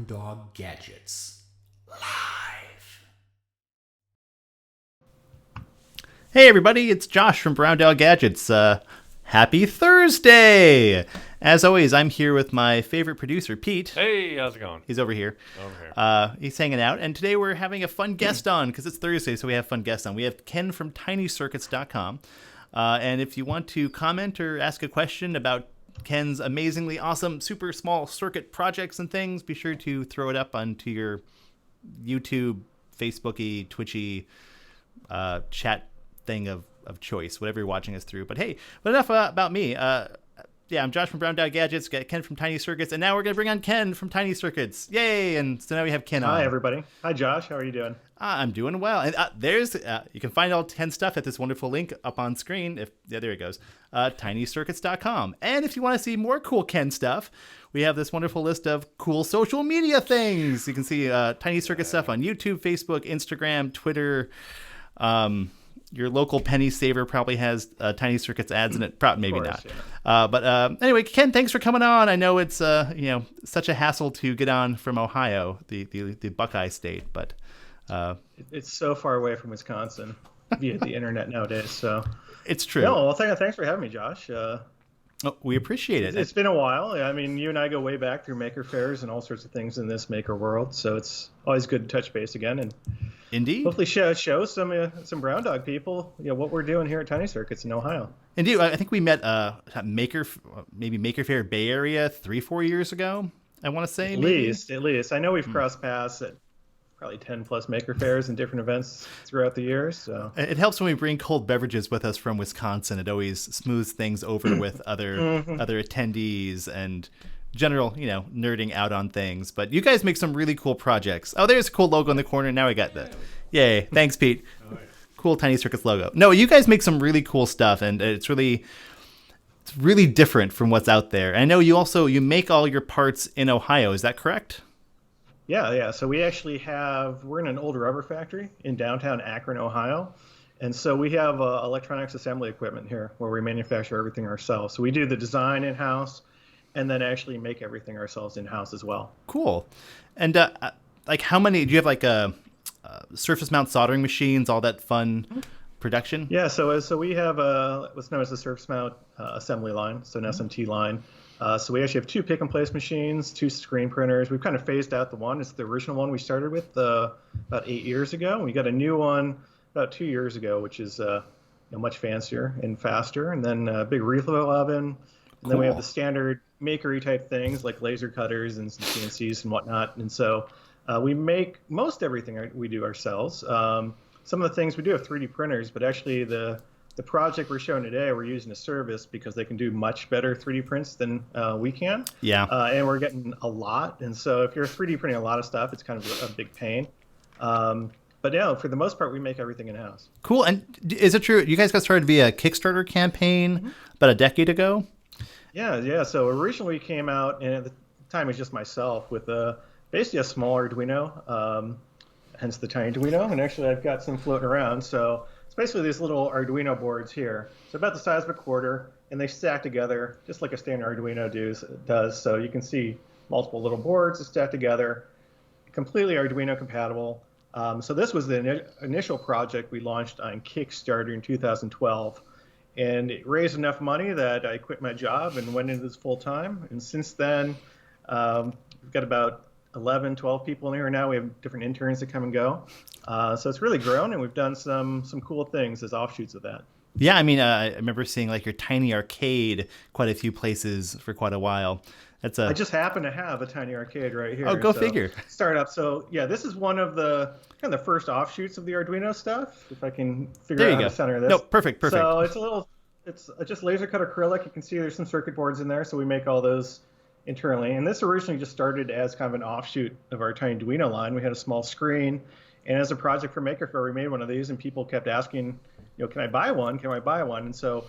Dog Gadgets live. Hey everybody, it's Josh from Brown Dog Gadgets. Happy Thursday! As always, I'm here with my favorite producer, Pete. Hey, how's it going? He's over here. He's hanging out, and today we're having a fun guest on, because it's Thursday, so we have fun guests on. We have Ken from TinyCircuits.com, and if you want to comment or ask a question about Ken's amazingly awesome, super small circuit projects and things, be sure to throw it up onto your YouTube, Facebooky, Twitchy chat thing of choice, whatever you're watching us through. But hey, but enough about me. I'm Josh from Brown Dog Gadgets, got Ken from Tiny Circuits, and now we're going to bring on Ken from Tiny Circuits. Yay! And so now we have Ken on. Hi, everybody. Hi, Josh. How are you doing? I'm doing well. And you can find all Ken's stuff at this wonderful link up on screen. There it goes. TinyCircuits.com. And if you want to see more cool Ken stuff, we have this wonderful list of cool social media things. You can see Tiny Circuit stuff on YouTube, Facebook, Instagram, Twitter. Your local penny saver probably has Tiny Circuits ads in it. Maybe not. Yeah. But anyway, Ken, thanks for coming on. I know it's such a hassle to get on from Ohio, the Buckeye state, but it's so far away from Wisconsin via the internet nowadays. So it's true. No, well, thanks for having me, Josh. We appreciate it. It's been a while. I mean, you and I go way back through maker fairs and all sorts of things in this maker world. So it's always good to touch base again and indeed hopefully show some brown dog people what we're doing here at Tiny Circuits in Ohio. Indeed, I think we met at Maker Faire Bay Area 3-4 years ago. I want to say at least. I know we've crossed paths at probably 10 plus maker fairs and different events throughout the years. So it helps when we bring cold beverages with us from Wisconsin. It always smooths things over with other attendees and general, nerding out on things. But you guys make some really cool projects. Oh, there's a cool logo in the corner. Now we got that. Yay. Thanks, Pete. Cool Tiny Circuits logo. No, you guys make some really cool stuff, and it's really different from what's out there. I know you make all your parts in Ohio. Is that correct? Yeah. So we're in an old rubber factory in downtown Akron, Ohio. And so we have electronics assembly equipment here where we manufacture everything ourselves. So we do the design in-house and then actually make everything ourselves in-house as well. Cool. And how many, do you have surface mount soldering machines, all that fun production? Yeah, so we have what's known as the surface mount assembly line, so an SMT line. So we actually have 2 pick and place machines, 2 screen printers. We've kind of phased out the one. It's the original one we started with about 8 years ago. We got a new one about 2 years ago, which is much fancier and faster. And then a big refill oven. And then we have the standard makery type things like laser cutters and some CNCs and whatnot. And so we make most everything we do ourselves. Some of the things we do have 3D printers, but actually the project we're showing today, we're using a service because they can do much better 3D prints than we can. Yeah. And we're getting a lot. And so if you're 3D printing a lot of stuff, it's kind of a big pain. But yeah, for the most part, we make everything in-house. Cool. And is it true you guys got started via a Kickstarter campaign about a decade ago? Yeah. So originally we came out, and at the time it was just myself, with basically a small Arduino, hence the tiny Arduino. And actually I've got some floating around. So it's basically these little Arduino boards here. So about the size of a quarter, and they stack together just like a standard Arduino does. So you can see multiple little boards that stack together, completely Arduino compatible. So this was the initial project we launched on Kickstarter in 2012. And it raised enough money that I quit my job and went into this full time. And since then, we've got about 11, 12 people in here now. We have different interns that come and go. So it's really grown, and we've done some cool things as offshoots of that. Yeah, I mean, I remember seeing your tiny arcade quite a few places for quite a while. I just happen to have a tiny arcade right here. Oh, go figure. Startup. So yeah, this is one of the first offshoots of the Arduino stuff. If I can figure out how to center this. No, perfect. So it's just laser cut acrylic. You can see there's some circuit boards in there, so we make all those internally. And this originally just started as kind of an offshoot of our tiny Arduino line. We had a small screen, and as a project for Maker Faire, we made one of these, and people kept asking, can I buy one? Can I buy one? And so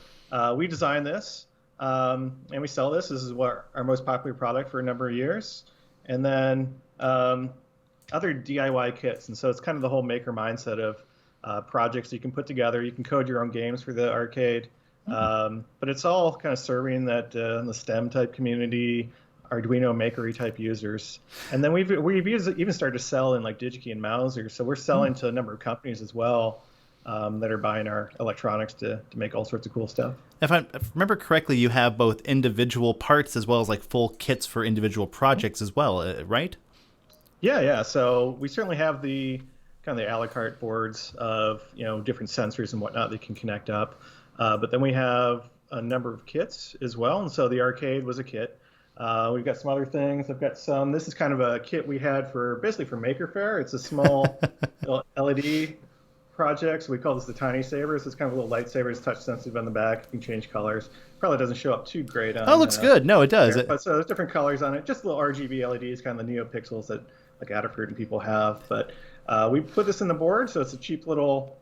we designed this. And we sell this. This is our most popular product for a number of years. And then other DIY kits. And so it's kind of the whole maker mindset of projects you can put together. You can code your own games for the arcade. But it's all kind of serving that the STEM type community, Arduino Makery type users. And then we've even started to sell in like DigiKey and Mauser. So we're selling to a number of companies as well that are buying our electronics to make all sorts of cool stuff. If I remember correctly, you have both individual parts as well as like full kits for individual projects as well, right? Yeah. So we certainly have the kind of the a la carte boards of different sensors and whatnot that you can connect up. But then we have a number of kits as well. And so the arcade was a kit. We've got some other things. I've got some. This is kind of a kit we had basically for Maker Faire. It's a small LED project. So we call this the Tiny Saber. So it's kind of a little lightsaber. It's touch sensitive on the back. You can change colors. Probably doesn't show up too great on. Oh, it looks good. No, it does. But so there's different colors on it. Just little RGB LEDs, kind of the NeoPixels that like Adafruit and people have. But we put this in the board, so it's a cheap little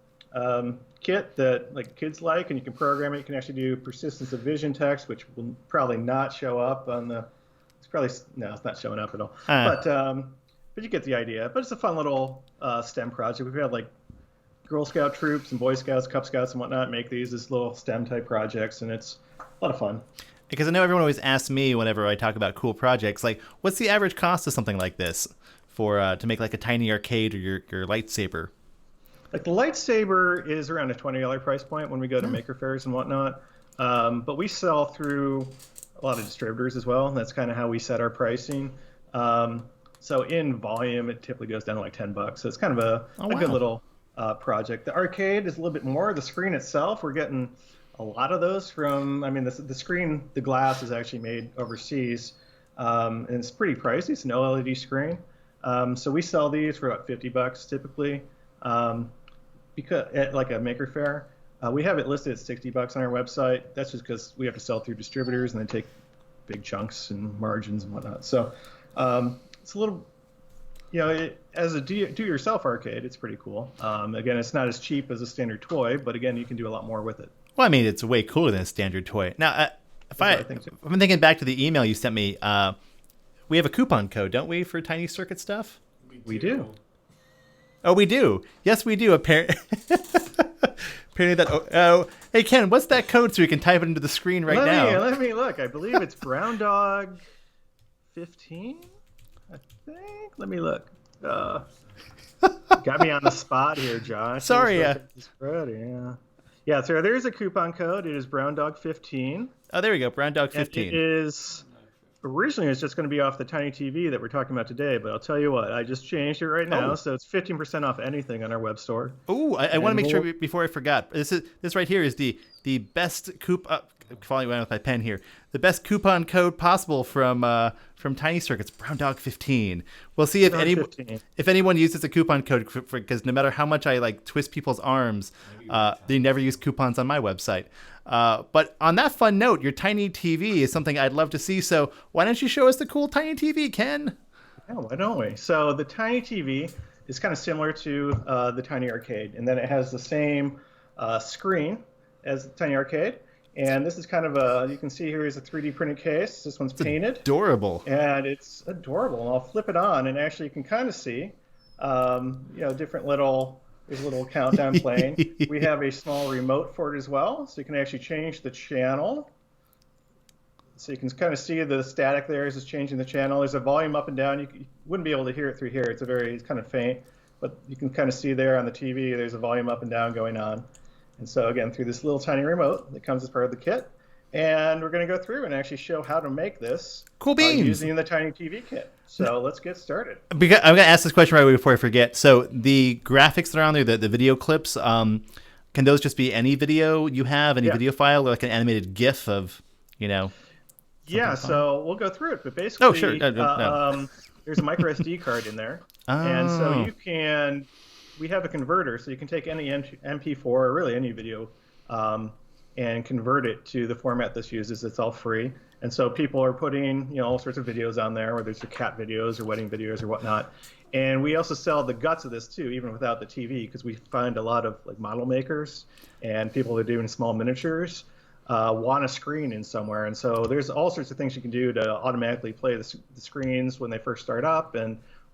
kit that like kids like, and you can program it. You can actually do persistence of vision text, which will probably not show up on the. It's not showing up at all. But you get the idea. But it's a fun little STEM project. We've had like Girl Scout troops and Boy Scouts, Cub Scouts, and whatnot make these little STEM type projects, and it's a lot of fun. Because I know everyone always asks me whenever I talk about cool projects, like, what's the average cost of something like this for to make like a tiny arcade or your lightsaber? Like the lightsaber is around a $20 price point when we go to Maker Fairs and whatnot. But we sell through a lot of distributors as well. And that's kind of how we set our pricing. So in volume, it typically goes down to like $10. So it's kind of a good little project. The arcade is a little bit more. The screen itself, we're getting a lot of those from, the screen, the glass is actually made overseas. And it's pretty pricey. It's an OLED screen. So we sell these for about $50 typically. Because at like a Maker Faire, we have it listed at $60 on our website. That's just because we have to sell through distributors and they take big chunks and margins and whatnot. So it's a little, as a do-yourself arcade, it's pretty cool. Again, it's not as cheap as a standard toy, but again, you can do a lot more with it. Well, it's way cooler than a standard toy. Now, I've been thinking back to the email you sent me. We have a coupon code, don't we, for Tiny Circuit stuff? We do. Oh, we do. Yes, we do. Apparently that. Oh, hey Ken, what's that code so we can type it into the screen now? Let me look. I believe it's Brown Dog 15. I think. Let me look. Got me on the spot here, Josh. Sorry. Yeah. Yeah. So there's a coupon code. It is Brown Dog 15. Oh, there we go. Brown Dog 15. And it is. Originally, it's just going to be off the Tiny TV that we're talking about today, but I'll tell you what, I just changed it right now, so it's 15% off anything on our web store. Oh, I want to make sure before I forgot. This right here is the best following around with my pen here. The best coupon code possible from Tiny Circuits, Brown Dog 15. We'll see if anyone uses a coupon code because no matter how much I like twist people's arms, they never use coupons on my website. But on that fun note, your Tiny TV is something I'd love to see. So why don't you show us the cool Tiny TV, Ken? Yeah, why don't we? So the Tiny TV is kind of similar to the Tiny Arcade, and then it has the same screen as the Tiny Arcade. And this is kind of you can see here is a 3D printed case. This one's painted. Adorable. And it's adorable. And I'll flip it on, and actually you can kind of see, different there's a little countdown playing. We have a small remote for it as well, so you can actually change the channel. So you can kind of see the static there is changing the channel. There's a volume up and down. You wouldn't be able to hear it through here. It's kind of faint, but you can kind of see there on the TV, there's a volume up and down going on. And so again, through this little tiny remote that comes as part of the kit. And we're going to go through and actually show how to make this cool beans using the Tiny TV kit. So let's get started. I'm going to ask this question right away before I forget. So the graphics that are on there, the video clips, can those just be any video you have, any video file, or like an animated GIF of, Yeah, so we'll go through it. But basically, oh, sure. No. There's a micro SD card in there. And so we have a converter, so you can take any MP4 or really any video and convert it to the format this uses. It's all free. And so people are putting, all sorts of videos on there, whether it's your cat videos or wedding videos or whatnot. And we also sell the guts of this too, even without the TV, because we find a lot of like model makers and people that are doing small miniatures want a screen in somewhere. And so there's all sorts of things you can do to automatically play the screens when they first start up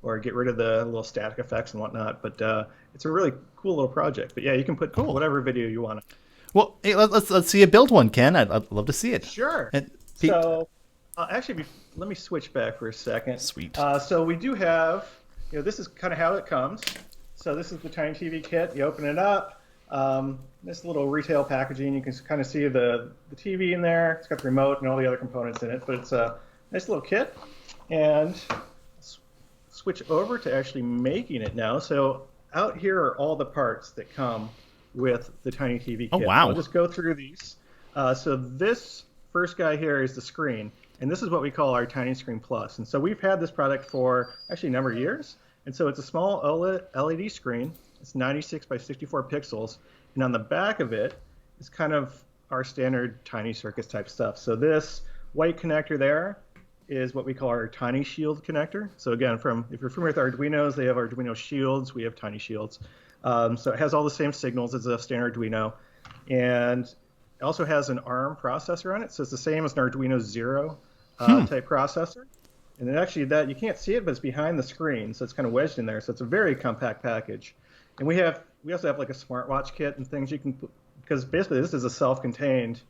or get rid of the little static effects and whatnot. But it's a really cool little project. But yeah, you can put whatever video you want. Well, hey, let's see you build one, Ken. I'd love to see it. Sure. So Actually, let me switch back for a second. Sweet. So we do have, this is kind of how it comes. So this is the Tiny TV kit. You open it up. This little retail packaging. You can kind of see the TV in there. It's got the remote and all the other components in it. But it's a nice little kit. And switch over to actually making it now. So out here are all the parts that come with the Tiny TV kit. Oh, wow. I'll just go through these. So this first guy here is the screen. And this is what we call our Tiny Screen Plus. And so we've had this product for actually a number of years. And so it's a small OLED LED screen. It's 96 by 64 pixels. And on the back of it is kind of our standard Tiny Circuits type stuff. So this white connector there is what we call our Tiny Shield connector. So again, if you're familiar with Arduinos, they have Arduino Shields. We have Tiny Shields. So it has all the same signals as a standard Arduino. And it also has an ARM processor on it. So it's the same as an Arduino Zero type processor. And then actually that, you can't see it, but it's behind the screen. So it's kind of wedged in there. So it's a very compact package. And we also have like a smartwatch kit and things you can put, because basically this is a self-contained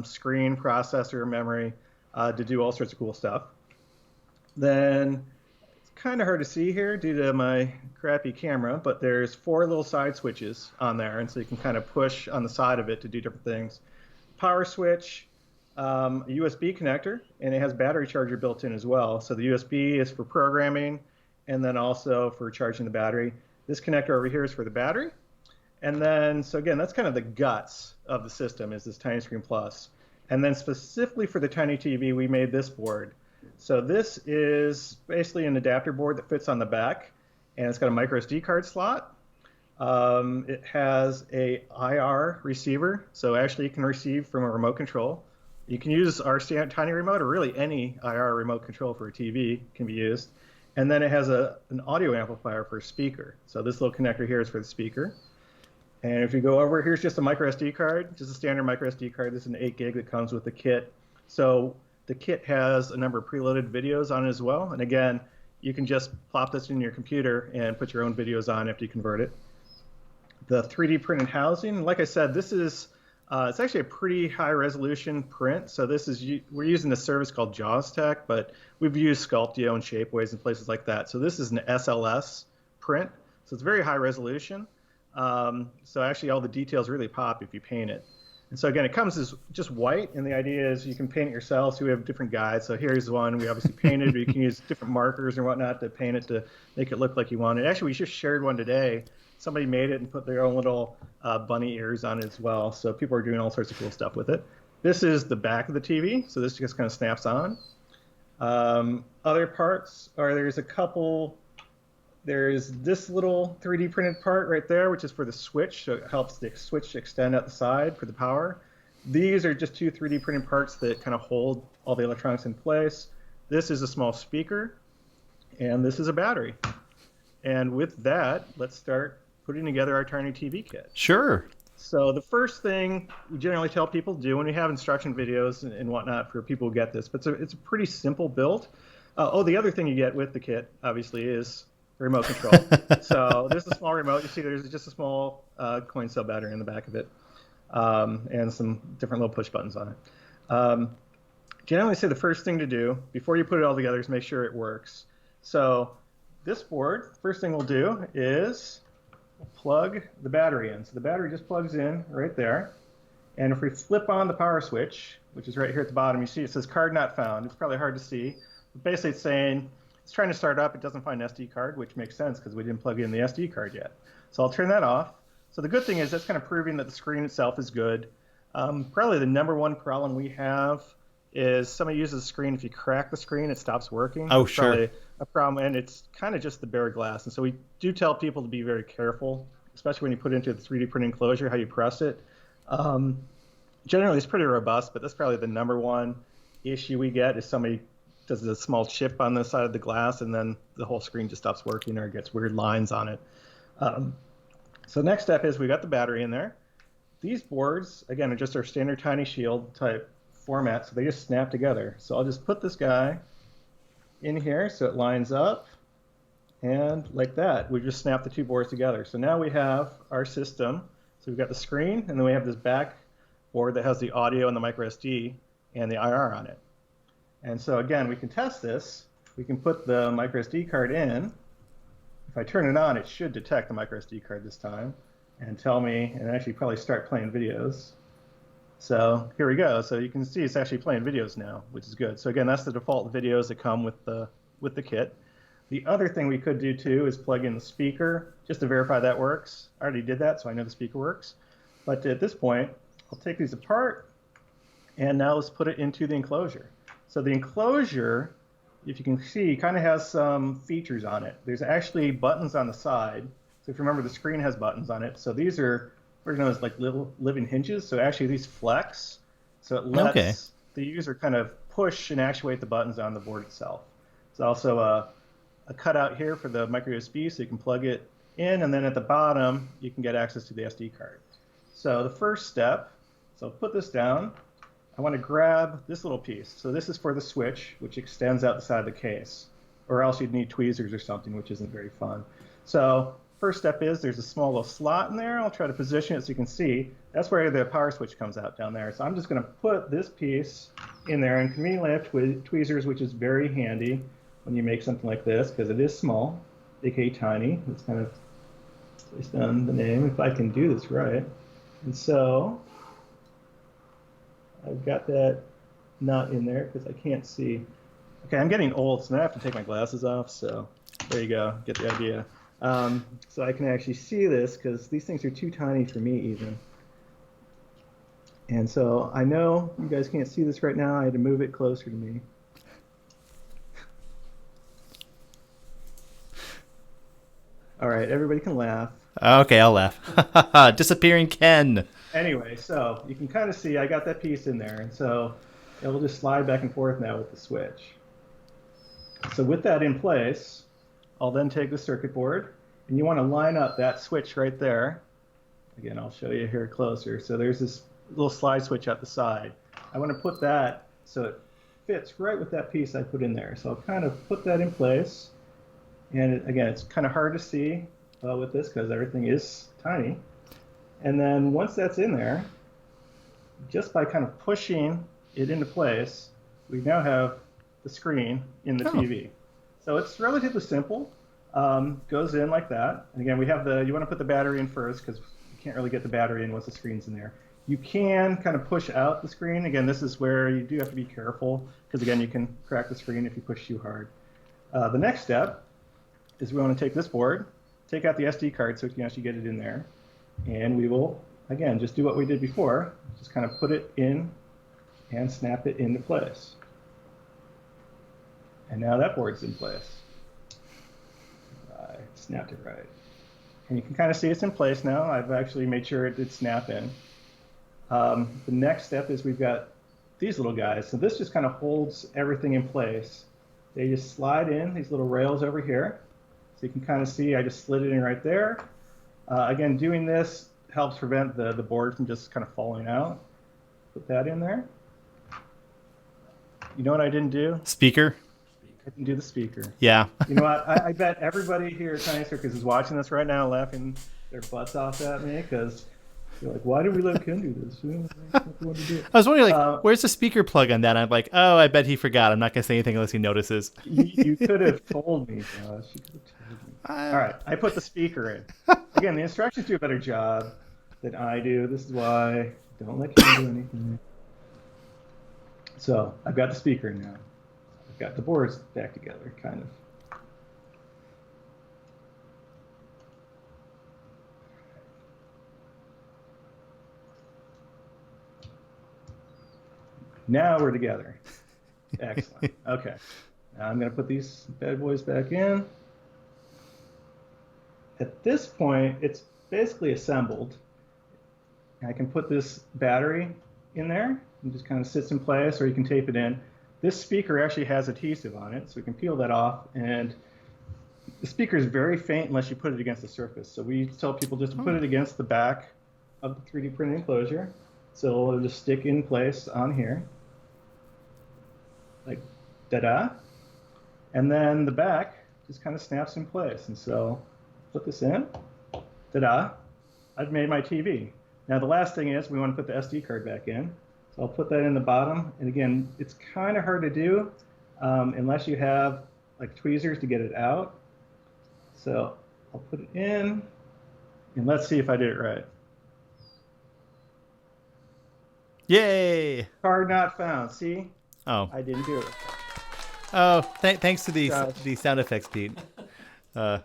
screen, processor, memory to do all sorts of cool stuff. Then it's kind of hard to see here due to my crappy camera, but there's 4 little side switches on there. And so you can kind of push on the side of it to do different things. Power switch, a USB connector, and it has battery charger built in as well. So the USB is for programming and then also for charging the battery. This connector over here is for the battery. And then, so again, that's kind of the guts of the system is this Tiny Screen Plus. And then specifically for the Tiny TV, we made this board. So this is basically an adapter board that fits on the back, and it's got a micro SD card slot. It has a IR receiver, so actually you can receive from a remote control. You can use our Tiny remote, or really any IR remote control for a TV can be used. And then it has an audio amplifier for a speaker. So this little connector here is for the speaker. And if you go over, here's just a micro SD card, just a standard micro SD card. This is an 8 gig that comes with the kit. So the kit has a number of preloaded videos on it as well. And again, you can just plop this in your computer and put your own videos on after you convert it. The 3D printed housing, like I said, this is it's actually a pretty high resolution print. So we're using a service called Jaws Tech, but we've used Sculptio and Shapeways and places like that. So this is an SLS print. So it's very high resolution. So actually all the details really pop if you paint it. And so again, it comes as just white, and the idea is you can paint it yourself. So we have different guides. So here's one we obviously painted, but you can use different markers and whatnot to paint it to make it look like you want it. Actually, we just shared one today. Somebody made it and put their own little bunny ears on it as well. So people are doing all sorts of cool stuff with it. This is the back of the TV. So this just kind of snaps on. Other parts are there's this little 3D printed part right there, which is for the switch. So it helps the switch extend out the side for the power. These are just 2 3D printed parts that kind of hold all the electronics in place. This is a small speaker, and this is a battery. And with that, let's start putting together our Tiny TV kit. Sure. So the first thing we generally tell people to do when we have instruction videos and whatnot for people who get this, but it's a pretty simple build. The other thing you get with the kit, obviously, is the remote control. So there's a small remote. You see there's just a small coin cell battery in the back of it, and some different little push buttons on it. Generally say the first thing to do before you put it all together is make sure it works. So this board, first thing we'll do is plug the battery in. So the battery just plugs in right there. And if we flip on the power switch, which is right here at the bottom, you see it says card not found. It's probably hard to see. But basically it's saying it's trying to start up. It doesn't find an SD card, which makes sense because we didn't plug in the SD card yet. So I'll turn that off. So the good thing is that's kind of proving that the screen itself is good. Probably the number one problem we have is somebody uses the screen. If you crack the screen, it stops working. Oh, it's sure. Probably a problem, and it's kind of just the bare glass. And so we do tell people to be very careful, especially when you put it into the 3D print enclosure, how you press it. Generally, it's pretty robust, but that's probably the number one issue we get is somebody does a small chip on the side of the glass, and then the whole screen just stops working or gets weird lines on it. So next step is we got the battery in there. These boards, again, are just our standard Tiny Shield type format, so they just snap together. So I'll just put this guy in here so it lines up, and like that, we just snap the 2 boards together. So now we have our system. So we've got the screen, and then we have this back board that has the audio and the micro SD and the IR on it. And so again, we can test this. We can put the micro SD card in. If I turn it on, it should detect the micro SD card this time and tell me, and actually probably start playing videos. So here we go. So you can see it's actually playing videos now, which is good. So again, that's the default videos that come with the kit. The other thing we could do too is plug in the speaker just to verify that works. I already did that, so I know the speaker works. But at this point, I'll take these apart, and now let's put it into the enclosure. So the enclosure, if you can see, kind of has some features on it. There's actually buttons on the side. So if you remember, the screen has buttons on it. So these are what are known as like little living hinges. So actually these flex. So it lets the user kind of push and actuate the buttons on the board itself. There's also a cutout here for the micro USB, so you can plug it in, and then at the bottom you can get access to the SD card. So the first step, so I'll put this down. I want to grab this little piece. So this is for the switch, which extends out the side of the case, or else you'd need tweezers or something, which isn't very fun. So first step is there's a small little slot in there. I'll try to position it so you can see. That's where the power switch comes out down there. So I'm just going to put this piece in there, and conveniently I have tweezers, which is very handy when you make something like this, because it is small, aka tiny. It's kind of based on the name, if I can do this right. And so I've got that not in there because I can't see. Okay, I'm getting old, so now I have to take my glasses off. So there you go, get the idea. So I can actually see this because these things are too tiny for me even. And so I know you guys can't see this right now. I had to move it closer to me. All right, everybody can laugh. Okay, I'll laugh. Disappearing Ken. Anyway, so you can kind of see I got that piece in there, and so it will just slide back and forth now with the switch. So with that in place, I'll then take the circuit board, and you want to line up that switch right there. Again, I'll show you here closer. So there's this little slide switch at the side. I want to put that so it fits right with that piece I put in there. So I'll kind of put that in place. And again, it's kind of hard to see with this because everything is tiny. And then once that's in there, just by kind of pushing it into place, we now have the screen in the TV. So it's relatively simple. Goes in like that. And again, we have you want to put the battery in first because you can't really get the battery in once the screen's in there. You can kind of push out the screen. Again, this is where you do have to be careful because again, you can crack the screen if you push too hard. The next step is we want to take this board, take out the SD card so we can actually get it in there. And we will, again, just do what we did before. Just kind of put it in and snap it into place. And now that board's in place. I snapped it right. And you can kind of see it's in place now. I've actually made sure it did snap in. The next step is we've got these little guys. So this just kind of holds everything in place. They just slide in, these little rails over here. So you can kind of see I just slid it in right there. Again, doing this helps prevent the board from just kind of falling out. Put that in there. You know what I didn't do? Speaker. I didn't do the speaker. Yeah. You know what? I bet everybody here at Tiny Circus is watching this right now laughing their butts off at me because they're like, why did we let Ken do this? I was wondering, where's the speaker plug on that? I'm like, oh, I bet he forgot. I'm not going to say anything unless he notices. You could have told me, Josh. You could have told me. All right, I put the speaker in. Again, the instructions do a better job than I do. This is why don't let Ken do anything. So I've got the speaker in now. I've got the boards back together, kind of. Now we're together. Excellent. Okay. Now I'm going to put these bad boys back in. At this point, it's basically assembled. I can put this battery in there and just kind of sits in place, or you can tape it in. This speaker actually has adhesive on it, so we can peel that off. And the speaker is very faint unless you put it against the surface. So we tell people just to put it against the back of the 3D printed enclosure. So it'll just stick in place on here. Like, da-da. And then the back just kind of snaps in place. And so put this in, ta-da, I've made my TV. Now the last thing is we want to put the SD card back in. So I'll put that in the bottom. And again, it's kind of hard to do unless you have like tweezers to get it out. So I'll put it in, and let's see if I did it right. Yay! Card not found. See? Oh. I didn't do it. Oh, thanks to the sound effects, Pete. Oh,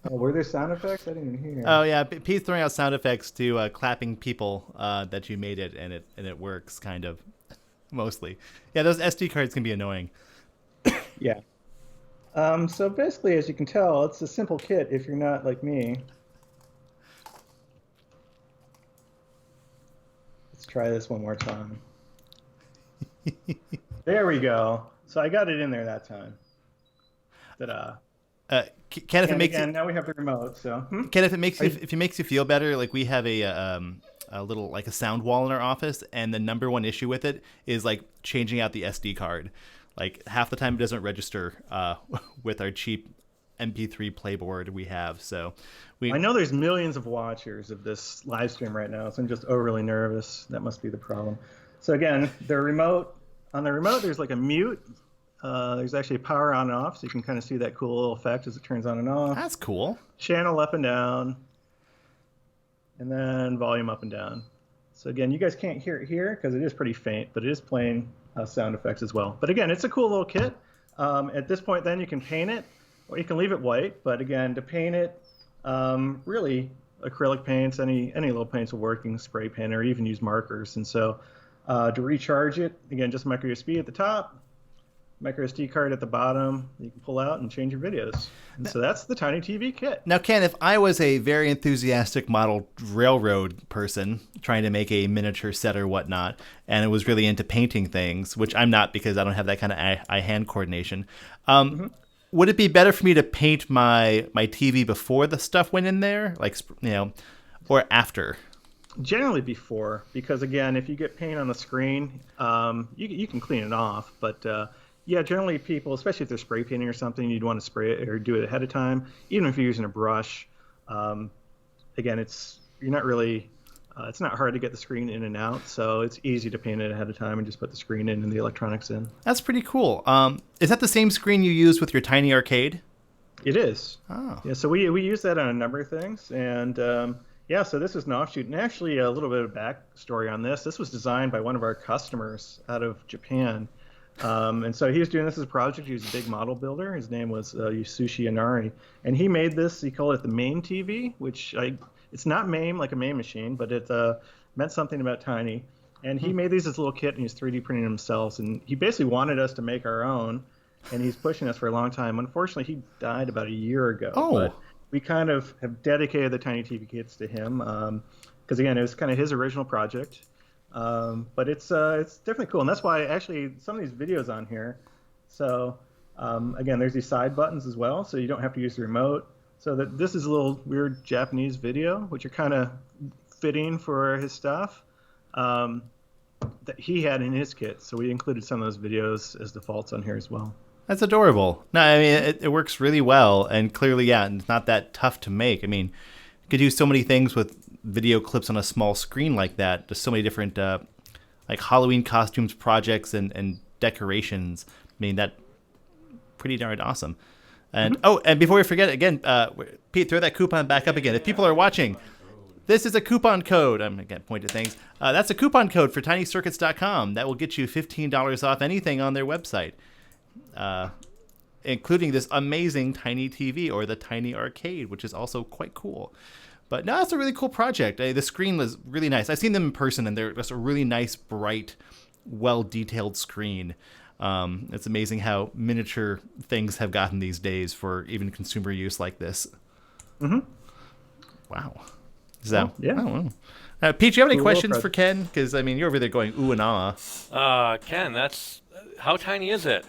were there sound effects? I didn't even hear. Oh yeah, Pete's throwing out sound effects to clapping people that you made it, and it works kind of mostly. Yeah, those SD cards can be annoying. Yeah. So basically, as you can tell, it's a simple kit if you're not like me. Let's try this one more time. There we go. So I got it in there that time. Ta-da. Ken, if it makes now we have the remote. So Ken, if it makes you feel better, like we have a little like a sound wall in our office, and the number one issue with it is like changing out the SD card. Like half the time it doesn't register with our cheap MP3 playboard we have. So I know there's millions of watchers of this live stream right now, so I'm just overly nervous. That must be the problem. So again, on the remote, there's like a mute. There's actually a power on and off, so you can kind of see that cool little effect as it turns on and off. That's cool. Channel up and down, and then volume up and down. So again, you guys can't hear it here because it is pretty faint, but it is playing sound effects as well. But again, it's a cool little kit. At this point, then you can paint it, or you can leave it white. But again, to paint it, really acrylic paints, any little paints will work. You can spray paint or even use markers. And so to recharge it, again, just micro USB at the top. Micro SD card at the bottom, you can pull out and change your videos. And so that's the Tiny TV kit. Now, Ken, if I was a very enthusiastic model railroad person trying to make a miniature set or whatnot, and was really into painting things, which I'm not because I don't have that kind of eye-hand coordination, would it be better for me to paint my TV before the stuff went in there, like, or after? Generally before, because again, if you get paint on the screen, you can clean it off, but yeah, generally people, especially if they're spray painting or something, you'd want to spray it or do it ahead of time. Even if you're using a brush, again, it's not hard to get the screen in and out, so it's easy to paint it ahead of time and just put the screen in and the electronics in. That's pretty cool. Is that the same screen you use with your Tiny Arcade? It is. Oh. Yeah, so we use that on a number of things, and yeah, so this is an offshoot, and actually a little bit of backstory on this. This was designed by one of our customers out of Japan. And so he was doing this as a project. He was a big model builder. His name was Yasushi Inari. And he made this, he called it the MAME TV, which it's not MAME like a MAME machine, but it meant something about tiny. And he made these as a little kit, and he was 3D printing themselves. And he basically wanted us to make our own, and he's pushing us for a long time. Unfortunately, he died about a year ago. Oh. But we kind of have dedicated the Tiny TV kits to him because, again, it was kind of his original project. But it's definitely cool, and that's why actually some of these videos on here. So again, there's these side buttons as well, so you don't have to use the remote. So that this is a little weird Japanese video, which are kind of fitting for his stuff that he had in his kit. So we included some of those videos as defaults on here as well. That's adorable. No, I mean it works really well, and clearly, yeah, it's not that tough to make. I mean, you could do so many things with video clips on a small screen like that. There's so many different like Halloween costumes, projects, and decorations. I mean, that pretty darn awesome. And and before we forget again, Pete, throw that coupon back up again. If people are watching, this is a coupon code. I'm gonna point to things. That's a coupon code for tinyscircuits.com that will get you $15 off anything on their website, including this amazing Tiny TV or the Tiny Arcade, which is also quite cool. But no, it's a really cool project. The screen was really nice. I've seen them in person, and they're just a really nice, bright, well-detailed screen. It's amazing how miniature things have gotten these days for even consumer use like this. Mm-hmm. Wow. Is that? Yeah. I don't know. Pete, do you have any questions for Ken? Because, I mean, you're over there going ooh and ah. Ken, how tiny is it?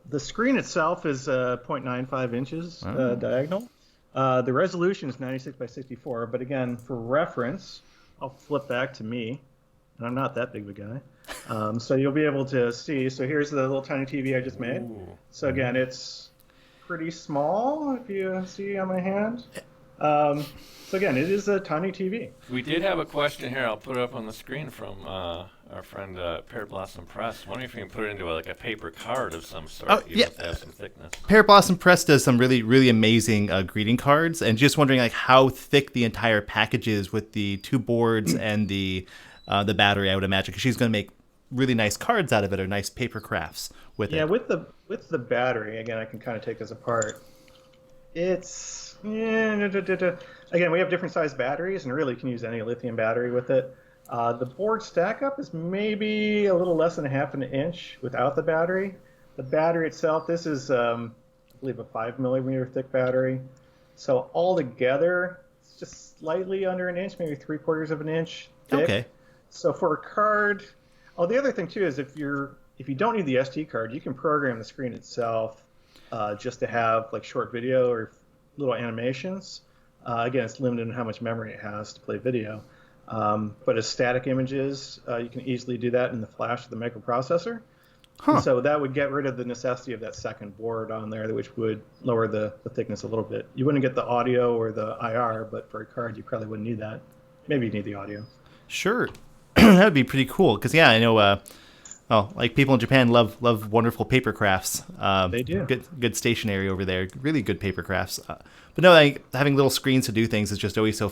The screen itself is 0.95 inches diagonal. The resolution is 96 by 64, but again, for reference, I'll flip back to me, and I'm not that big of a guy. So you'll be able to see. So here's the little tiny TV I just made. Ooh. So again, it's pretty small, if you see on my hand. So again, it is a tiny TV. We did have a question here. I'll put it up on the screen from our friend Pear Blossom Press. Wondering if you can put it into like a paper card of some sort. Oh, yeah. To have some thickness. Pear Blossom Press does some really, really amazing greeting cards, and just wondering like how thick the entire package is with the 2 boards and the battery. I would imagine because she's going to make really nice cards out of it, or nice paper crafts with it. Yeah, with the battery, again, I can kind of take this apart. It's again, we have different size batteries, and really you can use any lithium battery with it. The board stack up is maybe a little less than 1/2 inch without the battery. The battery itself, this is I believe a 5 millimeter thick battery. So altogether, it's just slightly under an inch, maybe 3/4 inch thick. Okay. So for a card, the other thing too is if you don't need the SD card, you can program the screen itself just to have like short video or little animations. Again, it's limited in how much memory it has to play video. But as static images, you can easily do that in the flash of the microprocessor. Huh. And so that would get rid of the necessity of that second board on there, which would lower the thickness a little bit. You wouldn't get the audio or the IR, but for a card, you probably wouldn't need that. Maybe you need the audio. Sure. That would be pretty cool. Because, yeah, I know like people in Japan love wonderful paper crafts. They do. Good stationery over there. Really good paper crafts. But no, like, having little screens to do things is just always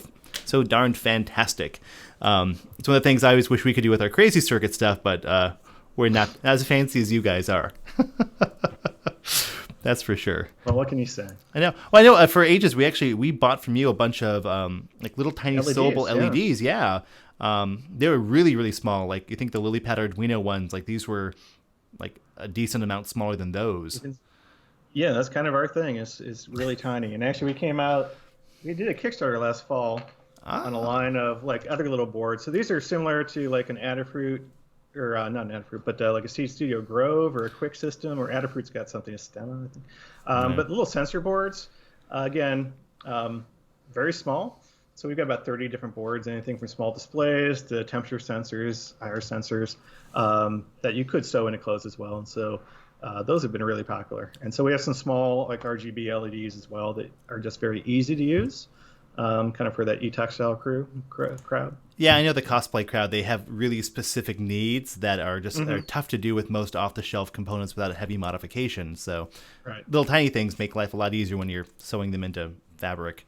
so darn fantastic. It's one of the things I always wish we could do with our crazy circuit stuff, but we're not as fancy as you guys are. That's for sure. Well, what can you say? I know. Well, I know. For ages, we bought from you a bunch of like little tiny LEDs, sewable yeah. LEDs. Yeah. They were really, really small. Like, you think the LilyPad Arduino ones, like these were like a decent amount smaller than those. Yeah, that's kind of our thing. Is really tiny. And actually, we did a Kickstarter last fall on a line of like other little boards. So these are similar to like an Adafruit, or not an Adafruit, but like a Seed Studio Grove or a Quick System, or Adafruit's got something, a Stemma, I think. But little sensor boards, again, very small. So we've got about 30 different boards, anything from small displays to temperature sensors, iris sensors, that you could sew into clothes as well. And so those have been really popular. And so we have some small like RGB LEDs as well that are just very easy to use, kind of for that e-textile crowd. Yeah, I know the cosplay crowd, they have really specific needs that are just are tough to do with most off-the-shelf components without a heavy modification. So little tiny things make life a lot easier when you're sewing them into fabric.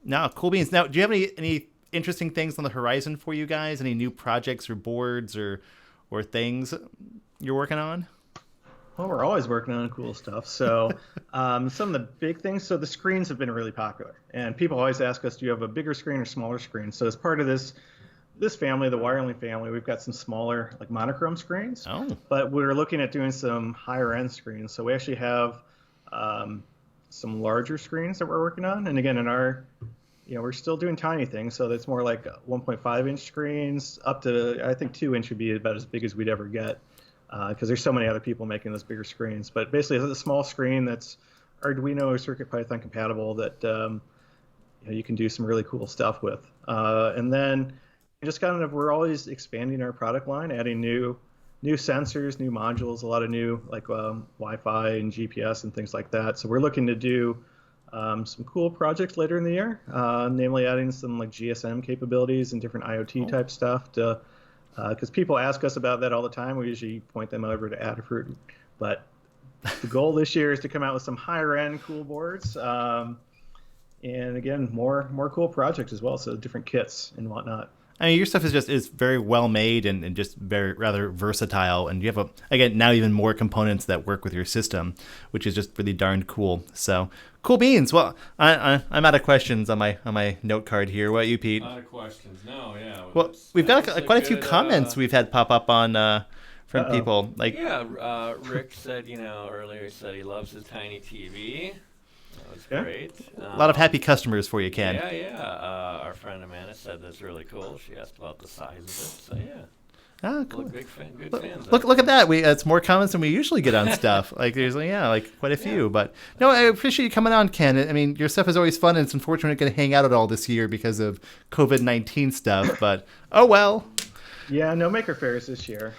Now, cool beans. Now, do you have any interesting things on the horizon for you guys? Any new projects or boards or things you're working on? Well, we're always working on cool stuff. So some of the big things, so the screens have been really popular. And people always ask us, do you have a bigger screen or smaller screen? So as part of this family, the Wirelink family, we've got some smaller like monochrome screens. Oh. But we're looking at doing some higher end screens. So we actually have some larger screens that we're working on. And again, we're still doing tiny things. So that's more like 1.5 inch screens up to, I think 2 inch would be about as big as we'd ever get. Because there's so many other people making those bigger screens. But basically, it's a small screen that's Arduino or CircuitPython compatible that you can do some really cool stuff with. And then just kind of, we're always expanding our product line, adding new sensors, new modules, a lot of new like Wi-Fi and GPS and things like that. So we're looking to do some cool projects later in the year, namely adding some like GSM capabilities and different IoT type stuff to. Because people ask us about that all the time. We usually point them over to Adafruit. But the goal this year is to come out with some higher-end cool boards. And again, more cool projects as well, so different kits and whatnot. I mean, your stuff is very well made and just very rather versatile. And you have, now even more components that work with your system, which is just really darn cool. So, cool beans. Well, I'm out of questions on my note card here. What about you, Pete? Out of questions. No, yeah. Well, we've got quite a few comments we've had pop up on from people. Like, yeah, Rick said, earlier he said he loves his tiny TV. That was great. A lot of happy customers for you, Ken. Yeah. Our friend Amanda said that's really cool. She asked about the size of it. So, yeah. Ah, cool. Big fan, good fans. Look at that. It's more comments than we usually get on stuff. Like there's quite a few. But no, I appreciate you coming on, Ken. I mean, your stuff is always fun, and it's unfortunate we couldn't hang out at all this year because of COVID-19 stuff. But oh well. Yeah, no maker fairs this year.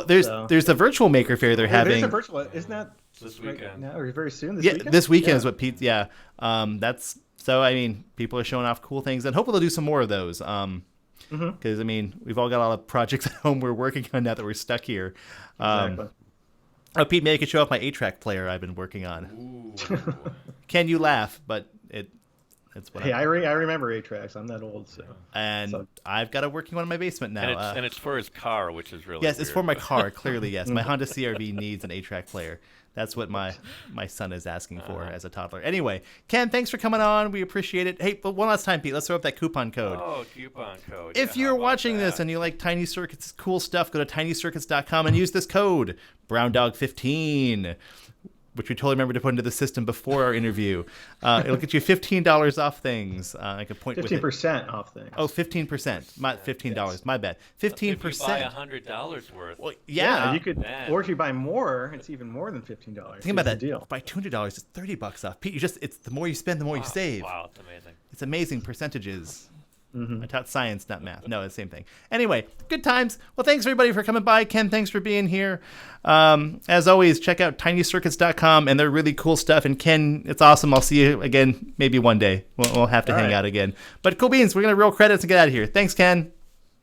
There's the virtual maker fair they're having. There's a virtual, isn't that this weekend? Right now or very soon? This weekend is what Pete. Yeah, that's So, I mean, people are showing off cool things, and hopefully they'll do some more of those. Because, I mean, we've all got a lot of projects at home we're working on now that we're stuck here. Exactly. Oh, Pete, maybe I could show off my 8-track player I've been working on. Can you laugh? But it's what Hey, I remember 8-tracks. I'm that old, so. And I've got a working one in my basement now. And it's for his car, which is really yes, weird. it's for my car. Clearly, yes. My Honda CR-V needs an 8-track player. That's what my son is asking for as a toddler. Anyway, Ken, thanks for coming on. We appreciate it. Hey, but one last time, Pete, let's throw up that coupon code. Oh, coupon code. If Yeah, you're how about watching this that? and you like Tiny Circuits cool stuff, go to tinyscircuits.com and use this code, BrownDog15, which we totally remember to put into the system before our interview. It'll get you $15 off things. I can point with it. 15% off things. Oh, 15%. Not $15. My bad. 15%. If you buy $100 worth. Well, Yeah, yeah. you could, Man. or if you buy more, it's even more than $15. Think about that. Deal. Buy $200, it's $30 off. Pete, it's the more you spend, the more you save. Wow, it's amazing. It's amazing percentages. I taught science, not math. No, it's the same thing. Anyway, good times. Well, thanks everybody for coming by. Ken, thanks for being here. As always, check out tinyscircuits.com and they're really cool stuff. And Ken, it's awesome. I'll see you again maybe one day. We'll have to hang out again. But cool beans. We're going to roll credits and get out of here. Thanks, Ken.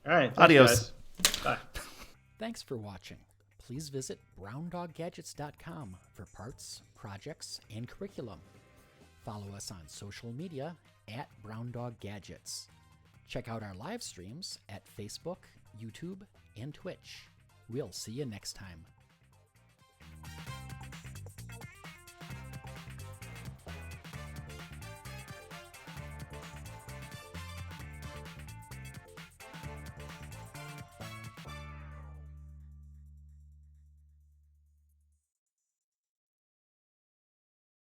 All right. Thanks, Adios. guys. Bye. Thanks for watching. Please visit browndoggadgets.com for parts, projects, and curriculum. Follow us on social media at browndoggadgets. Check out our live streams at Facebook, YouTube, and Twitch. We'll see you next time.